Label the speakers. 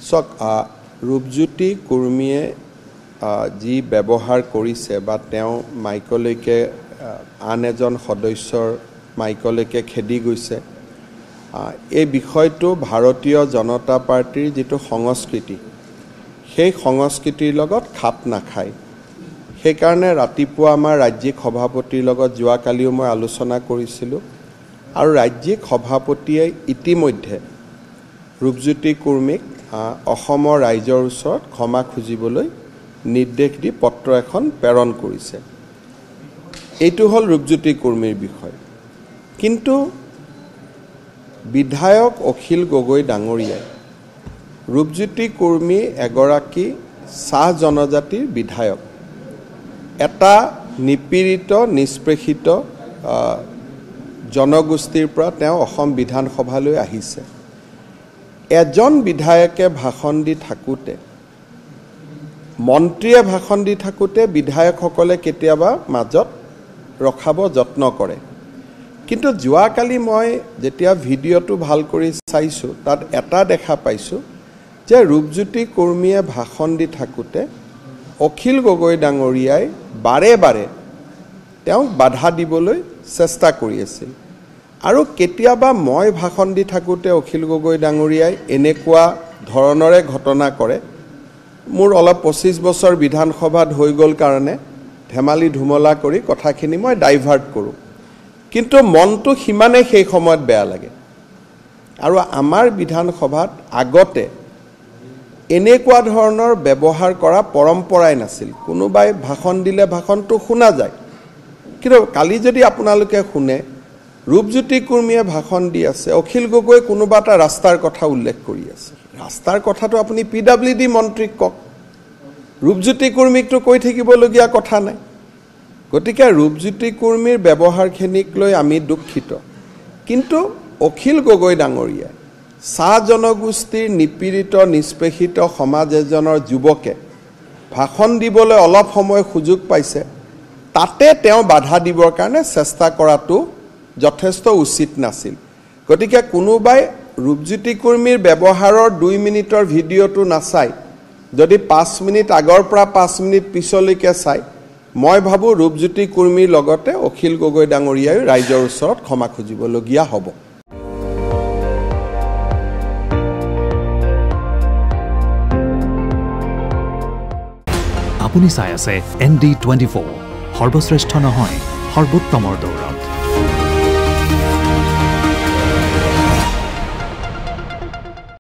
Speaker 1: চক ৰূপজ্যোতি কুৰ্মীয়ে যি ব্যৱহাৰ কৰিছে বা তেওঁ মাইকলৈকে আন এজন সদস্যৰ মাইকলৈকে খেদি গৈছে এই বিষয়টো ভাৰতীয় জনতা পাৰ্টিৰ যিটো সংস্কৃতি সেই সংস্কৃতিৰ লগত খাপ নাখায় সেইকাৰণে ৰাতিপুৱা আমাৰ ৰাজ্যিক সভাপতিৰ লগত যোৱাকালিও মই আলোচনা কৰিছিলোঁ আৰু ৰাজ্যিক সভাপতিয়ে ইতিমধ্যে ৰূপজ্যোতি কুৰ্মীক অসমৰ ৰাইজৰ ওচৰত ক্ষমা খুজিবলৈ নিৰ্দেশ দি পত্ৰ এখন প্ৰেৰণ কৰিছে এইটো হ'ল ৰূপজ্যোতি কুৰ্মীৰ বিষয় কিন্তু বিধায়ক অখিল গগৈ ডাঙৰীয়াই ৰূপজ্যোতি কুৰ্মী এগৰাকী চাহ জনজাতিৰ বিধায়ক এটা নিপীড়িত নিষ্পেষিত জনগোষ্ঠীৰ পৰা তেওঁ অসম বিধানসভালৈ আহিছে এজন বিধায়কে ভাষণ দি থাকোঁতে মন্ত্ৰীয়ে ভাষণ দি থাকোঁতে বিধায়কসকলে কেতিয়াবা মাজত ৰখাব যত্ন কৰে কিন্তু যোৱাকালি মই যেতিয়া ভিডিঅ'টো ভাল কৰি চাইছোঁ তাত এটা দেখা পাইছোঁ যে ৰূপজ্যোতি কুৰ্মীয়ে ভাষণ দি থাকোঁতে অখিল গগৈ ডাঙৰীয়াই বাৰে বাৰে তেওঁক বাধা দিবলৈ চেষ্টা কৰি আছিল আৰু কেতিয়াবা মই ভাষণ দি থাকোঁতে অখিল গগৈ ডাঙৰীয়াই এনেকুৱা ধৰণৰে ঘটনা কৰে মোৰ অলপ 25 বছৰ বিধানসভাত হৈ গ'ল কাৰণে ধেমালি ধুমলা কৰি কথাখিনি মই ডাইভাৰ্ট কৰোঁ কিন্তু মনটো সিমানে সেই সময়ত বেয়া লাগে আৰু আমাৰ বিধানসভাত আগতে এনেকুৱা ধৰণৰ ব্যৱহাৰ কৰা পৰম্পৰাই নাছিল কোনোবাই ভাষণ দিলে ভাষণটো শুনা যায় কিন্তু কালি যদি আপোনালোকে শুনে ৰূপজ্যোতি কুৰ্মীয়ে ভাষণ দি আছে অখিল গগৈ কোনোবা এটা ৰাস্তাৰ কথা উল্লেখ কৰি আছে ৰাস্তাৰ কথাটো আপুনি PWD মন্ত্ৰীক কওক ৰূপজ্যোতি কুৰ্মীকটো কৈ থাকিবলগীয়া কথা নাই গতিকে ৰূপজ্যোতি কুৰ্মীৰ ব্যৱহাৰখিনিক লৈ আমি দুখিত কিন্তু অখিল গগৈ ডাঙৰীয়াই চাহ জনগোষ্ঠীৰ নিপীড়িত নিষ্পেষিত সমাজ এজনৰ যুৱকে ভাষণ দিবলৈ অলপ সময় সুযোগ পাইছে তাতে তেওঁ বাধা দিবৰ কাৰণে চেষ্টা কৰাটো যথেষ্ট উচিত নাছিল গতিকে কোনোবাই ৰূপজ্যোতি কুৰ্মীৰ ব্যৱহাৰৰ 2 মিনিটৰ ভিডিঅ'টো নাচাই যদি 5 মিনিট আগৰ পৰা 5 মিনিট পিছলৈকে চাই মই ভাবোঁ ৰূপজ্যোতি কুৰ্মীৰ লগতে অখিল গগৈ ডাঙৰীয়াই ৰাইজৰ ওচৰত ক্ষমা খুজিবলগীয়া হ'ব
Speaker 2: আপুনি চাই আছে ND24 সৰ্বশ্ৰেষ্ঠ নহয় সৰ্বোত্তমৰ দৌৰ